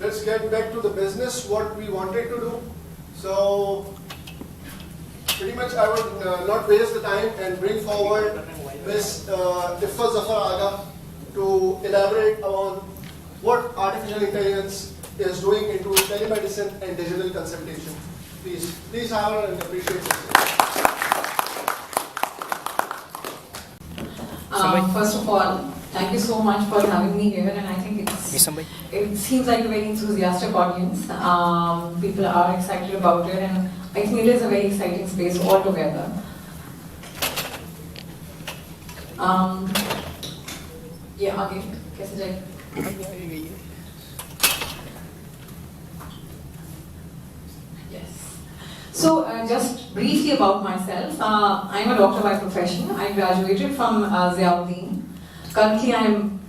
let's get back to the business, what we wanted to do. So, pretty much I would not waste the time and bring forward Ms. Iffa Zafar Aga to elaborate on what artificial intelligence is doing into telemedicine and digital consultation. Please have her and appreciate it. First of all, thank you so much for having me here, and I think it seems like a very enthusiastic audience. People are excited about it, and I think it is a very exciting space altogether. Yeah, आगे कैसे जाए? Yes. So, just briefly about myself, I'm a doctor by profession. I graduated from Ziauddin. Currently, I'm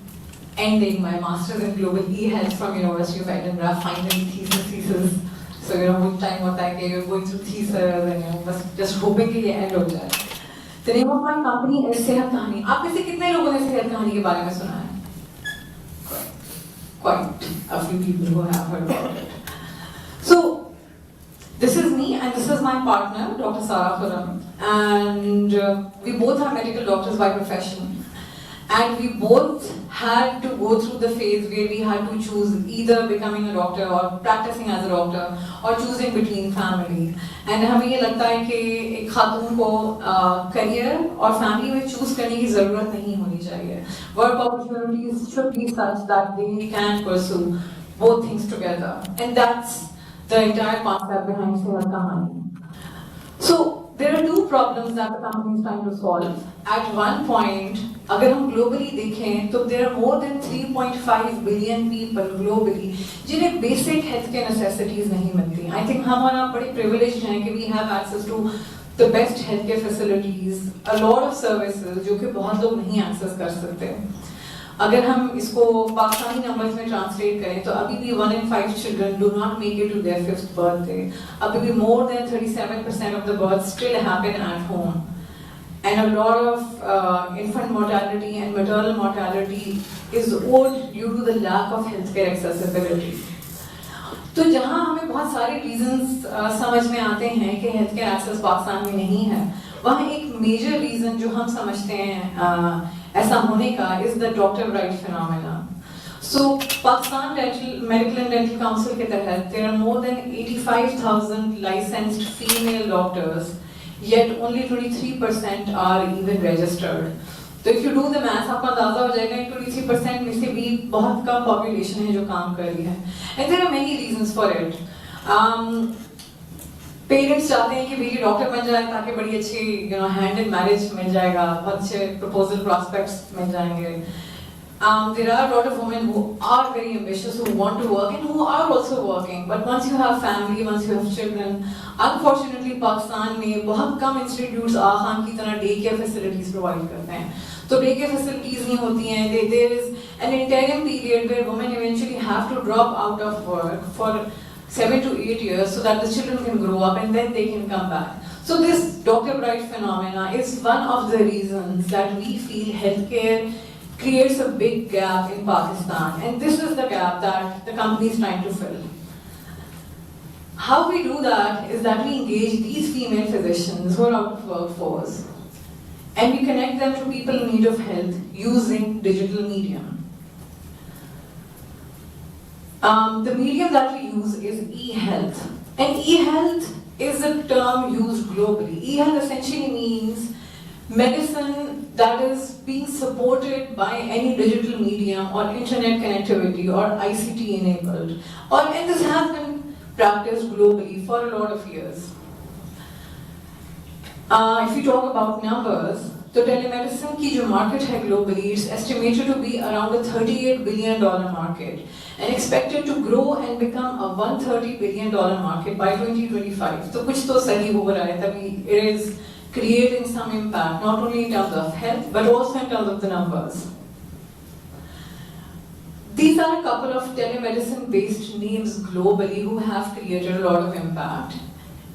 ending my master's in global e-health from University of Edinburgh, finally thesis. So, with time hota hai कि you're going through thesis and just hoping कि ये end हो जाए. The name of my company is सेहत कहानी. आप में से कितने लोगों ने सेहत कहानी के बारे में सुना है? Quite a few people who have heard about it. So, this is me and this is my partner, Dr. Sara Khurram. And we both are medical doctors by profession. And we both had to go through the phase where we had to choose either becoming a doctor or practicing as a doctor or choosing between family. And हमें ये लगता है कि एक खातून को career और family में choose करने की ज़रूरत नहीं होनी चाहिए. Work opportunities should be such that they can pursue both things together. And that's the entire concept behind Sehat Kahani. So, there are two problems that the company is trying to solve. At one point, अगर हम globally देखें, तो there are more than 3.5 billion people globally जिन्हें basic healthcare necessities नहीं मिलती. I think हमारा बड़ी privileged हैं कि we have access to the best healthcare facilities, a lot of services जो कि बहुत लोग नहीं access कर सकते. अगर हम इसको पाकिस्तानी नंबर्स में ट्रांसलेट करें तो अभी भी 1 in 5 children do not make it to their 5th birthday. अभी भी more than 37% of the births still happen at home. And a lot of infant mortality and maternal mortality is owed due to the lack of healthcare accessibility. तो जहाँ हमें बहुत सारे reasons समझ में आते हैं कि healthcare access पाकिस्तान में नहीं है, वहाँ एक major reason जो हम समझते हैं ऐसा होने का is the doctor bride phenomena. So, Pakistan Medical and Dental Council के तहत there are more than 85,000 licensed female doctors, yet only 23% are even registered. तो if you do the math, आपको अंदाजा हो जाएगा कि 23% में से भी बहुत कम population है जो काम कर रही है. And there are many reasons for it. Parents चाहते हैं कि बेटी डॉक्टर बन जाए ताकि बड़ी अच्छी हैंड इन मैरिज मिल जाएगा, बहुत अच्छे प्रपोजल प्रॉस्पेक्ट्स मिल जाएंगे. There are a lot of women who are very ambitious, who want to work and who are also working. But once you have family, once you have children, unfortunately Pakistan में बहुत कम institutes आखान की तरह day care facilities provide करते हैं. तो day care facilities नहीं होती हैं. There is an interim period where women eventually have to drop out of work for 7 to 8 years so that the children can grow up and then they can come back. So this doctor bride phenomena is one of the reasons that we feel healthcare creates a big gap in Pakistan, and this is the gap that the company is trying to fill. How we do that is that we engage these female physicians who are out of workforce and we connect them to people in need of health using digital medium. The medium that we use is e-health, and e-health is a term used globally. E-health essentially means medicine that is being supported by any digital medium or internet connectivity or ICT enabled. And this has been practiced globally for a lot of years. If we talk about numbers, तो telemedicine की जो market है globally, it's estimated to be around a $38 billion market and expected to grow and become a $130 billion market by 2025. तो कुछ तो सही हो रहा है, तभी it is creating some impact, not only in terms of health, but also in terms of the numbers. These are a couple of telemedicine-based names globally who have created a lot of impact.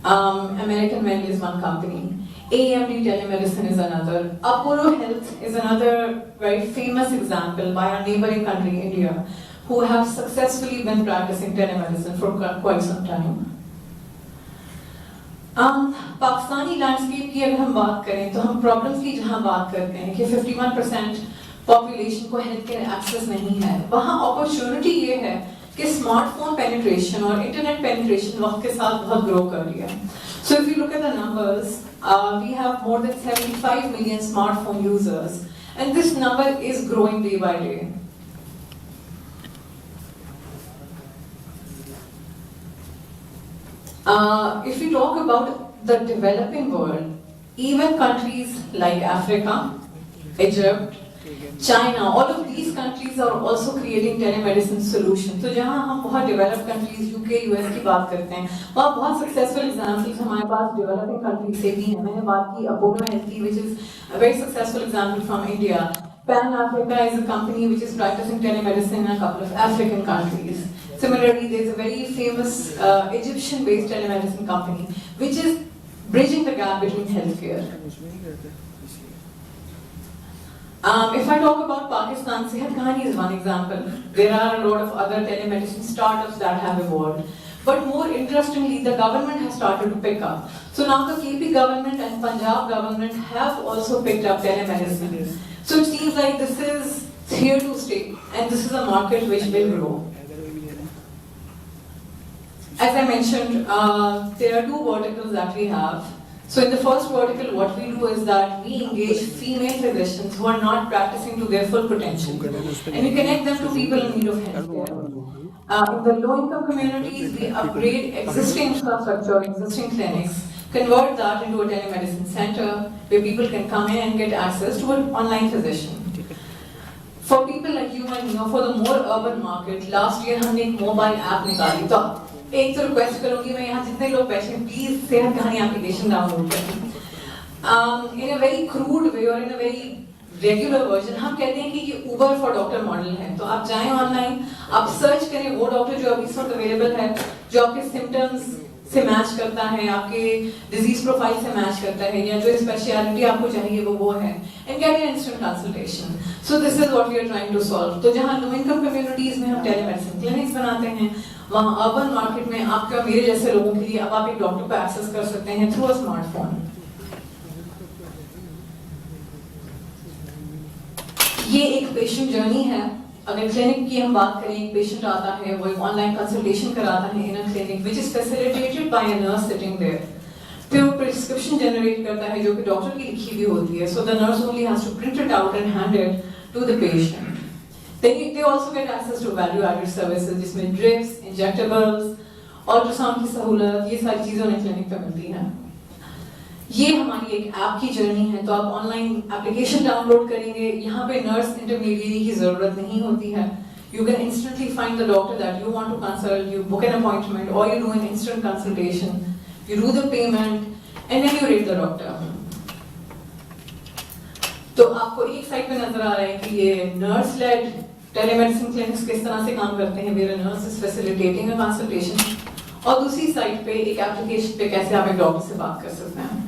American Medical is one company. AMD Telemedicine is another. Apollo Health is another very famous example by our neighboring country, India, who have successfully been practicing telemedicine for quite some time. Pakistani landscape की अगर हम बात करें तो हम problems की जहां बात करते हैं कि 51% पॉपुलेशन को हेल्थ केयर एक्सेस नहीं है, वहां अपॉर्चुनिटी ये है कि स्मार्टफोन पेनिट्रेशन और इंटरनेट पेनिट्रेशन वक्त के साथ बहुत ग्रो कर रही है. So if you look at the numbers, we have more than 75 million smartphone users, and this number is growing day by day. If we talk about the developing world, even countries like Africa, Egypt, China, all of these countries are also creating telemedicine solutions. तो जहाँ हम बहुत developed countries, UK, US की बात करते हैं, वहाँ बहुत successful examples हमारे पास developing countries से भी हैं. मैंने बात की Apollo Health की, which is a very successful example from India. Pan Africa is a company which is practicing telemedicine in a couple of African countries. Similarly, there is a very famous Egyptian-based telemedicine company which is bridging the gap between healthcare. If I talk about Pakistan, Sehat Kahani is one example. There are a lot of other telemedicine startups that have evolved. But more interestingly, the government has started to pick up. So now the KP government and Punjab government have also picked up telemedicine. So it seems like this is here to stay, and this is a market which will grow. As I mentioned, there are two verticals that we have. So in the first vertical, what we do is that we engage female physicians who are not practicing to their full potential, and we connect them to people in need of healthcare. In the low-income communities, we upgrade existing infrastructure, existing clinics, convert that into a telemedicine center where people can come in and get access to an online physician. For people like you and me, or for the more urban market, last year हमने एक mobile app निकाली. तो एक तो request करूंगी मैं यहाँ जितने लोग बैठे हैं, प्लीज सेहत कहानी एप्लीकेशन डाउनलोड करें. इन अ वेरी क्रूड वे और इन अ वेरी रेगुलर वर्जन हम कहते हैं कि ये उबर फॉर डॉक्टर मॉडल है. तो आप जाएं ऑनलाइन, आप सर्च करें वो डॉक्टर जो अभी इस वक्त अवेलेबल है, जो आपके सिम्टम्स से मैच करता है, आपके डिजीज प्रोफाइल से मैच करता है, या जो स्पेशलिटी आपको चाहिए वो है, and get an instant consultation. So this is what we are trying to solve. तो जहां लो इनकम कम्युनिटीज में हम टेलीमेडिसिन क्लिनिक्स बनाते हैं, वहाँ अर्बन मार्केट में आपके और मेरे जैसे लोगों के लिए अब आप एक डॉक्टर को एक्सेस कर सकते हैं थ्रू अ स्मार्टफोन. ये एक पेशेंट जर्नी है. अगर क्लिनिक की हम बात करें, एक पेशेंट आता है, वो एक ऑनलाइन कंसल्टेशन कराता है in a clinic which is facilitated by a nurse sitting there. फिर वो प्रिस्क्रिप्शन जनरेट करता है जो कि डॉक्टर की लिखी हुई होती है. So the nurse only has to print it out and hand it to the patient. They also get access to value-added services जिसमें drips, injectables, ultrasound की सहूलत, ये सारी चीजें उन्हें क्लिनिक पे मिलती हैं. ये हमारी एक ऐप की जर्नी है. तो आप ऑनलाइन एप्लीकेशन डाउनलोड करेंगे, यहाँ पे नर्स इंटरमीडिएरी की जरूरत नहीं होती है. You can instantly find the doctor that you want to consult, you book an appointment, or you do an instant consultation, you do the payment, and then you rate the doctor. तो आपको एक side पे नजर आ रहा है कि ये nurse lead telemedicine clinics किस तरह से काम करते हैं, where nurse is facilitating a consultation, और दूसरी साइड पे एक एप्लीकेशन पे कैसे आप एक डॉक्टर से बात कर सकते हैं.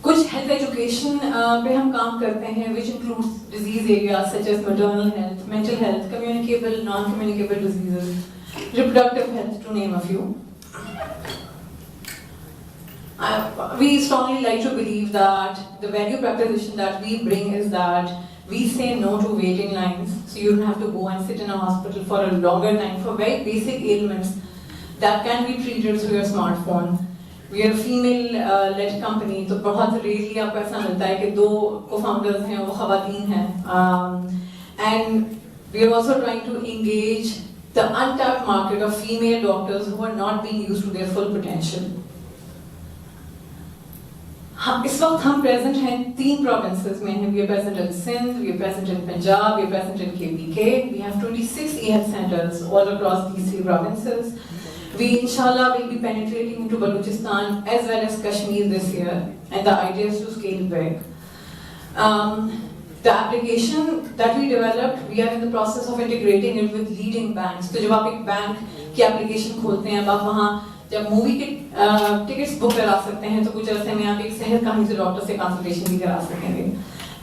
कुछ हेल्थ एजुकेशन पे हम काम करते हैं which includes disease areas such as maternal health, mental health, communicable, non-communicable diseases, reproductive health, to name a few. We strongly like to believe that the value proposition that we bring is that we say no to waiting lines, so you don't have to go and sit in a hospital for a longer time for very basic ailments that can be treated through your smartphone. We are a female-led company, तो बहुत rarely आपको ऐसा मिलता है कि दो co-founders हैं वो खवातीन हैं, and we are also trying to engage the untapped market of female doctors who are not being used to their full potential. इस वक्त हम प्रेजेंट हैं 3 प्रोविंसेस में हैं. We are present in Sindh, we are present in Punjab, we are present in KPK. We have 26 e-health centers all across these 3 provinces. We inshallah will be penetrating into Balochistan as well as Kashmir this year, and the idea is to scale big. The application that we developed, we are in the process of integrating it with leading banks. तो जब आप एक bank की application खोलते हैं, अब आप वहाँ जब मूवी के टिकट्स बुक करा सकते हैं, तो कुछ अरसे में आप एक सेहत कहानी से डॉक्टर से कंसल्टेशन भी करा सकेंगे,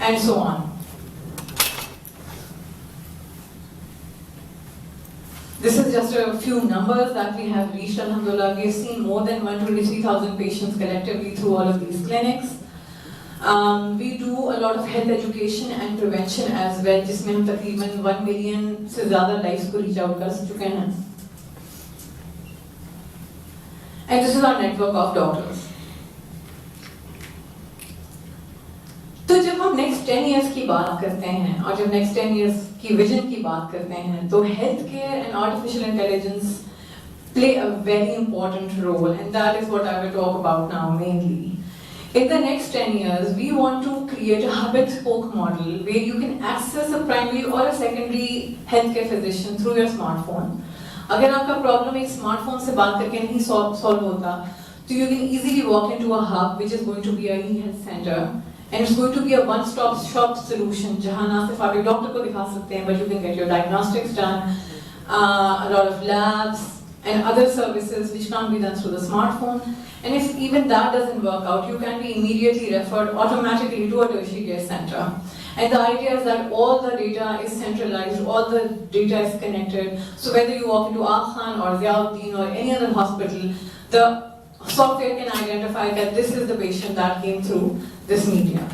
and so on. just a few numbers that we have reached, alhamdulillah. We have seen more than 123,000 patients collectively through all of these clinics. We do a lot of health education and prevention as well, जिसमें हम तकरीबन 1 million से ज़्यादा lives को reach out कर चुके हैं. And this is our network of doctors. तो जब हम next 10 years की बात करते हैं और जब next 10 years की vision की बात करते हैं, तो healthcare and artificial intelligence play a very important role, and that is what I will talk about now mainly. In the next 10 years, we want to create a hub-and-spoke model where you can access a primary or a secondary healthcare physician through your smartphone. अगर आपका problem एक smartphone से बात करके नहीं solve होता, तो you can easily walk into a hub which is going to be a e-health center, and it's going to be a one-stop shop solution जहाँ ना सिर्फ आप एक doctor को दिखा सकते हैं, but you can get your diagnostics done, a lot of labs and other services which can't be done through the smartphone. And if even that doesn't work out, you can be immediately referred automatically to a tertiary care center. And the idea is that all the data is centralized, all the data is connected. So whether you walk into Khan or Ziauddin or any other hospital, the software can identify that this is the patient that came through this medium.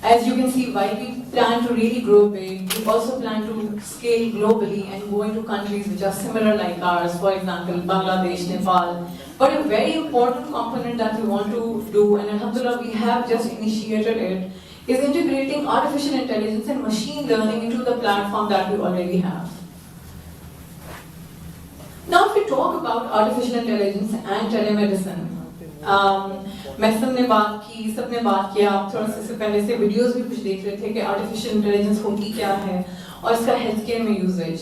As you can see, while we plan to really grow big, we also plan to scale globally and go into countries which are similar like ours, for example, Bangladesh, Nepal. But a very important component that we want to do, and alhamdulillah we have just initiated it, is integrating artificial intelligence and machine learning into the platform that we already have. Now if we talk about artificial intelligence and telemedicine, मैसम ने बात की, सबने बात किया, आप थोड़ा से पहले से वीडियोस भी कुछ देख रहे थे कि आर्टिफिशियल इंटेलिजेंस होती क्या है और इसका हेल्थ केयर में यूजेज.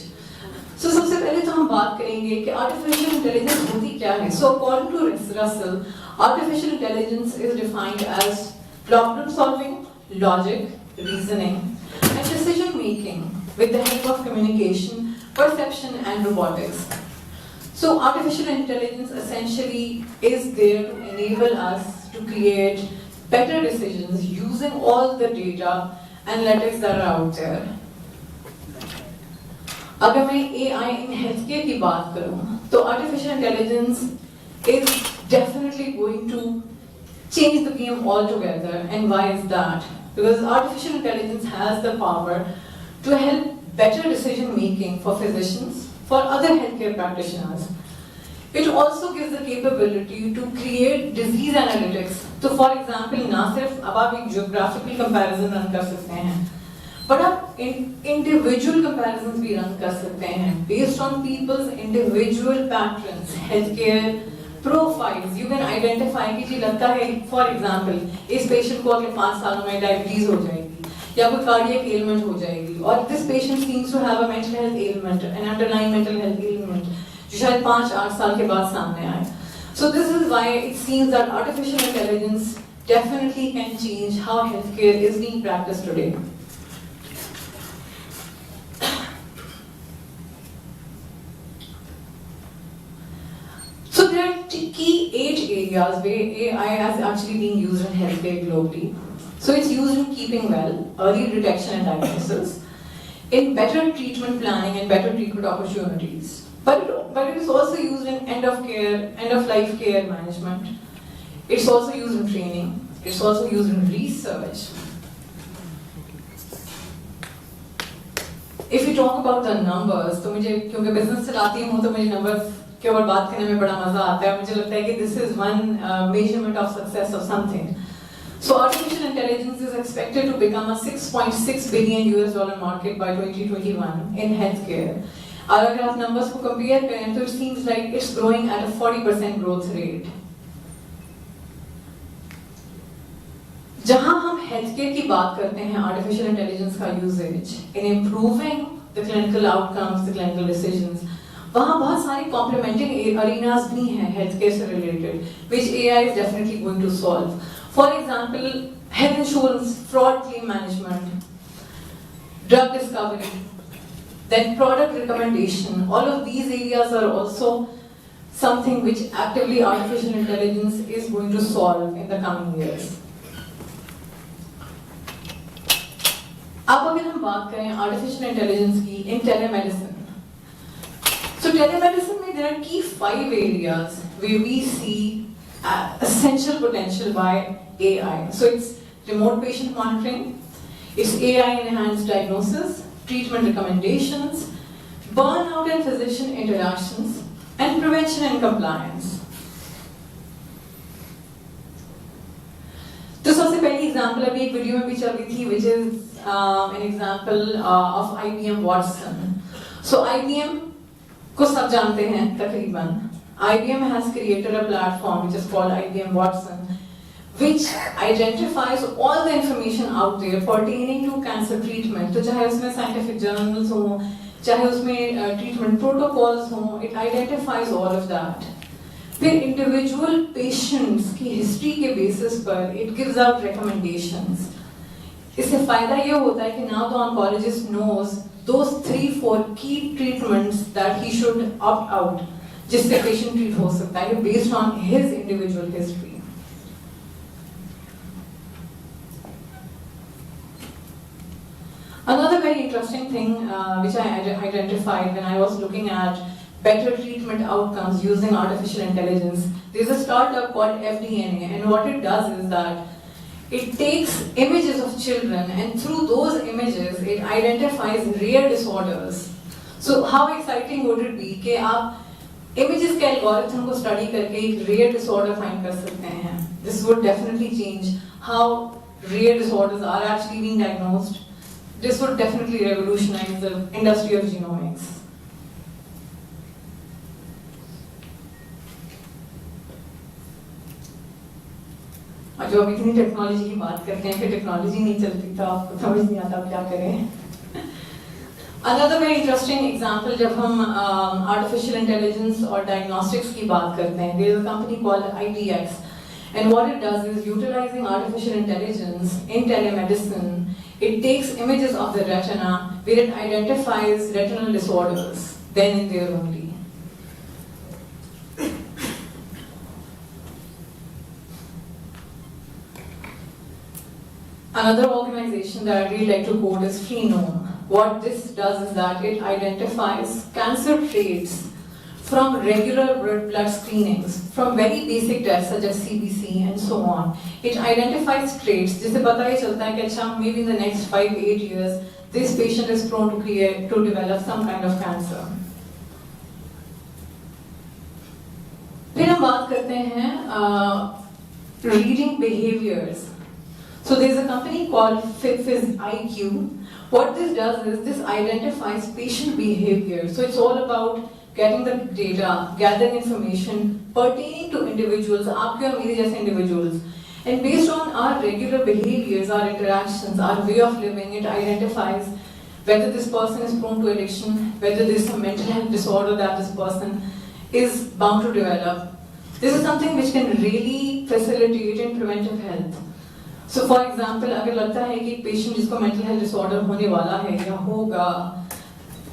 सो सबसे पहले तो हम बात करेंगे कि आर्टिफिशियल इंटेलिजेंस होती क्या है. So according to Russell, artificial intelligence is defined as problem solving, logic, reasoning and decision making with the help of communication, perception and robotics. So artificial intelligence essentially is there to enable us to create better decisions using all the data analytics that are out there. अगर मैं AI in healthcare की बात करूँ, तो artificial intelligence is definitely going to change the game altogether. And why is that? Because artificial intelligence has the power to help better decision making for physicians, for other healthcare practitioners. It also gives the capability to create disease analytics. So for example, ना सिर्फ अब आप एक geographical comparison run कर सकते हैं, but आप individual comparisons भी run कर सकते हैं based on people's individual patterns, healthcare profiles. You can identify कि जी लगता है, for example, इस patient को अगले 5 सालों में diabetes हो जाएगी या कोई cardiac ailment हो जाएगी, और this patient seems to have a mental health ailment, an underlying mental health ailment जो शायद 5-8 साल के बाद सामने आए. So this is why it seems that artificial intelligence definitely can change how healthcare is being practiced today. So there are key 8 areas where AI is actually being used in healthcare globally. So it's used in keeping well, early detection and diagnosis, in better treatment planning and better treatment opportunities. But it is also used in end of life care management. It's also used in training. It's also used in research. If you talk about the numbers, तो मुझे क्योंकि business चलाती हूँ तो मुझे numbers के ऊपर बात करने में बड़ा मजा आता है. मुझे लगता है कि this is one measurement of success of something. So artificial intelligence is expected to become a $6.6 billion market by 2021 in healthcare. और अगर आप numbers को compare करें तो it seems like it's growing at a 40% growth rate. जहाँ हम healthcare की बात करते हैं artificial intelligence का usage in improving the clinical outcomes, the clinical decisions, वहाँ बहुत सारे complementing arenas भी हैं healthcare से related, which AI is definitely going to solve. For example, health insurance, fraud claim management, drug discovery, then product recommendation. All of these areas are also something which actively artificial intelligence is going to solve in the coming years. अब अगर हम बात करें artificial intelligence की in telemedicine, telemedicine में there are key 5 areas where we see essential potential by AI. So it's remote patient monitoring, it's AI enhanced diagnosis, treatment recommendations, burnout and physician interactions, and prevention and compliance. तो सबसे पहली example अभी एक video में भी चल रही थी, which is an example of IBM Watson. So IBM को सब जानते हैं तकरीबन. IBM has created a platform which is called IBM Watson, which identifies all the information out there pertaining to cancer treatment. तो चाहे उसमें scientific journals हो, चाहे उसमें treatment protocols हो, it identifies all of that. फिर individual patients की history के basis पर it gives out recommendations. इससे फायदा ये होता है कि now the oncologist knows those 3-4 key treatments that he should opt out, जिससे patient treat हो सकता है based on his individual history. Another very interesting thing which I identified when I was looking at better treatment outcomes using artificial intelligence, there's a startup called FDNA, and what it does is that it takes images of children and through those images it identifies rare disorders. So how exciting would it be कि आप images के algorithm को study करके एक rare disorder find कर सकते हैं. This would definitely change how rare disorders are actually being diagnosed. This would definitely revolutionize the industry of genomics. और जो अब इतनी टेक्नोलॉजी की बात करते हैं, फिर टेक्नोलॉजी नहीं चलती तो आपको समझ नहीं आता क्या करें. Another very interesting example जब हम artificial intelligence और diagnostics की बात करते हैं, there is a company called IDX, and what it does is utilizing artificial intelligence in telemedicine. It takes images of the retina where it identifies retinal disorders then and there only. Another organization that I'd really like to quote is Freenome. What this does is that it identifies cancer traits from regular blood screenings, from very basic tests such as CBC and so on. It identifies traits जिससे पता ही चलता है कि अच्छा maybe in the next 5-8 years this patient is prone to develop some kind of cancer. फिर हम बात करते हैं reading behaviors. So there's a company called FitFizz-IQ. What this does is this identifies patient behavior. So it's all about getting the data, gathering information pertaining to individuals, आपके और मेरे जैसे individuals. And based on our regular behaviors, our interactions, our way of living, it identifies whether this person is prone to addiction, whether there's some mental health disorder that this person is bound to develop. This is something which can really facilitate in preventive health. So for example, अगर लगता है कि patient जिसको mental health disorder होने वाला है या होगा,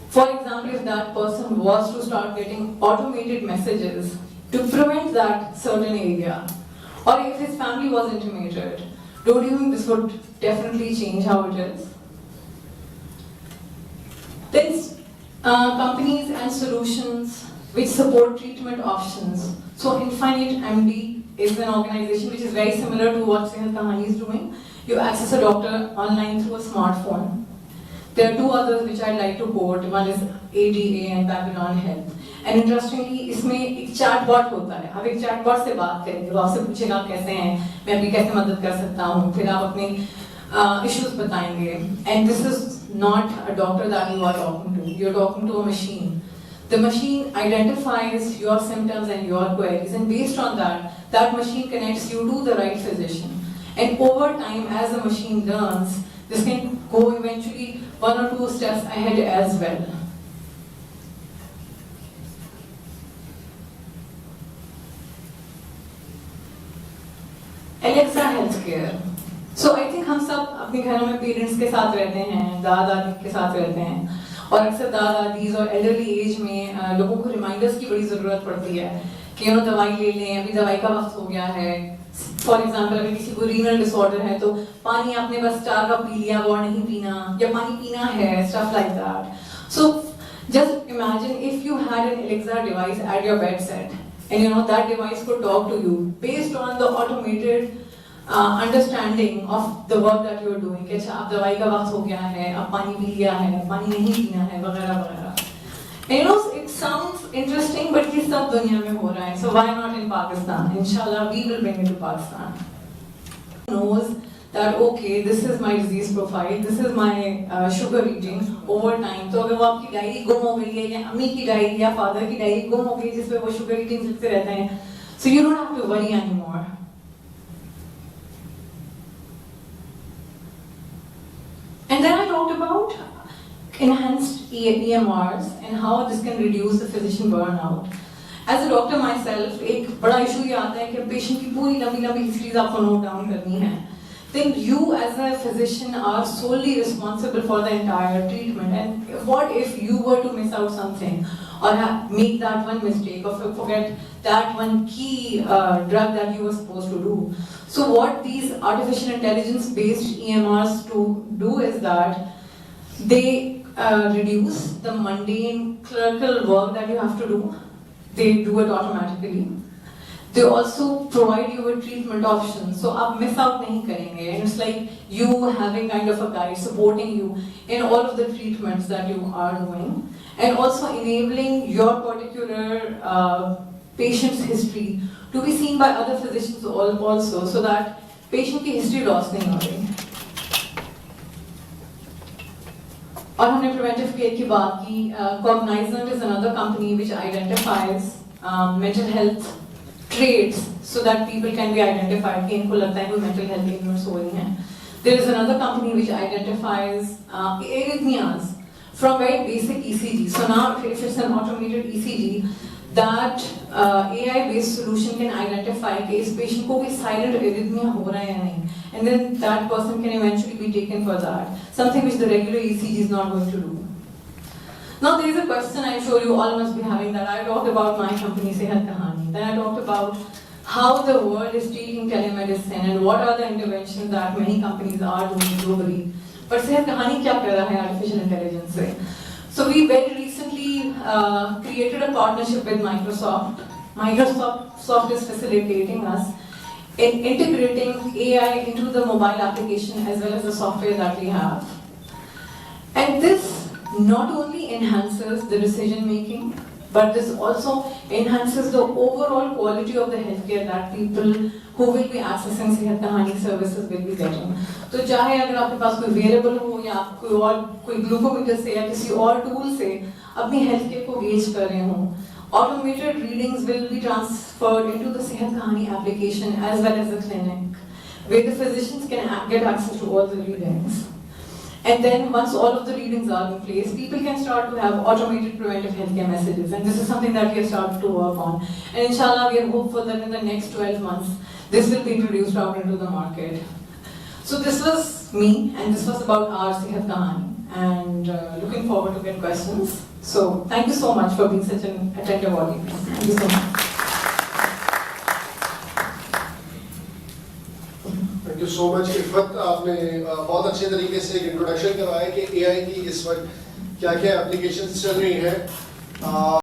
for example, if that person was to start getting automated messages to prevent that certain area, or if his family was intimated, don't you think this would definitely change how it is? Then companies and solutions which support treatment options. So Infinite MD is an organization which is very similar to what Sehat Kahani is doing. You access a doctor online through a smartphone. There are 2 others which I'd like to quote. One is ADA and Babylon Health. And interestingly, इसमें एक chatbot होता है. आप एक chatbot से बात करेंगे, वो आपसे पूछेगा कैसे हैं, मैं आपकी कैसे मदद कर सकता हूँ, फिर आप अपने issues बताएंगे. And this is not a doctor that you are talking to. You're talking to a machine. The machine identifies your symptoms and your queries, and based on that, that machine connects you to the right physician. And over time, as the machine learns, this can go eventually 1 or 2 steps ahead as well. Alexa Healthcare. So I think हम सब अपने घरों में parents के साथ रहते हैं, दादा दादी के साथ रहते हैं, और अक्सर दादा दादी और एल्डरली एज में लोगों को रिमाइंडर्स की बड़ी ज़रूरत पड़ती है कि उन्हें दवाई ले लें, अभी दवाई का वक्त हो गया है. फॉर एग्जाम्पल अगर किसी को रीनल डिसऑर्डर है तो पानी आपने बस 4 कप पी लिया, और नहीं पीना, या पानी पीना है, stuff like that. So Just imagine if you had an Alexa device at your bedside, and you know that device could talk to you based on the automated understanding of the work that you are doing. कि अच्छा अब दवाई का वक्त हो गया है, अब पानी पी लिया है, पानी नहीं पीना है, वगैरह वगैरह. And you know, it sounds interesting, but ये सब दुनिया में हो रहा है. So why not in Pakistan? Inshallah, we will bring it to Pakistan. Knows that okay, this is my disease profile, this is my sugar reading over time. तो अगर वो आपकी डायरी गुम हो गई है या अम्मी की डायरी या फादर की डायरी गुम हो गई जिसपे वो sugar readings लिखते रहते हैं, so you don't have to worry anymore. And then I talked about enhanced EMRs and how this can reduce the physician burnout. As a doctor myself, एक बड़ा issue ये आता है कि patient की पूरी लंबी histories आपको note down करनी है. Then you as a physician are solely responsible for the entire treatment. And what if you were to miss out something or make that one mistake or forget that one key drug that you were supposed to do? So what these artificial intelligence based EMRs to do is that they reduce the mundane clerical work that you have to do. They do it automatically. They also provide you with treatment options, so आप miss out नहीं करेंगे. And it's like you having kind of a guide supporting you in all of the treatments that you are doing, and also enabling your particular patient's history to be seen by other physicians also, so that patient की history loss नहीं हो रही. और हमने preventive care की बात की. Cognizant is another company which identifies mental health traits so that people can be identified कि इनको लगता है कोई mental health illness हो रही है. There is another company which identifies arrhythmias from very basic ECG. So now if it's an automated ECG, that AI-based solution can identify कि इस patient को कोई silent arrhythmia हो रहा है या नहीं, and then that person can eventually be taken for that, something which the regular ECG is not going to do. Now there is a question I'm sure you all must be having, that I talked about my company Sehat Kahani, then I talked about how the world is treating telemedicine and what are the interventions that many companies are doing globally. But Sehat Kahani क्या कर रहा है artificial intelligence से? So we very recently created a partnership with Microsoft. Microsoft is facilitating us in integrating AI into the mobile application as well as the software that we have. And this not only enhances the decision making, but this also enhances the overall quality of the healthcare that people who will be accessing Sehat Kahani services will be getting. तो चाहे अगर आपके पास कोई variable हो या आप कोई glucometer से या किसी और टूल से अपनी हेल्थ केयर को गेज कर रहे हो, automated readings will be transferred into the Sehat Kahani application as well as the clinic, where the physicians can get access to all the readings. And then once all of the readings are in place, people can start to have automated preventive healthcare messages. And this is something that we have started to work on. And inshallah, we are hopeful that in the next 12 months, this will be introduced out into the market. So this was me, and this was about our Sehat Kahani. And looking forward to get questions. So thank you so much for being such an attentive audience. Thank you so much. Thank you so much Iffat, आपने बहुत अच्छे तरीके से एक introduction करवाया कि AI की इस वक्त क्या क्या एप्लीकेशंस चल रही हैं.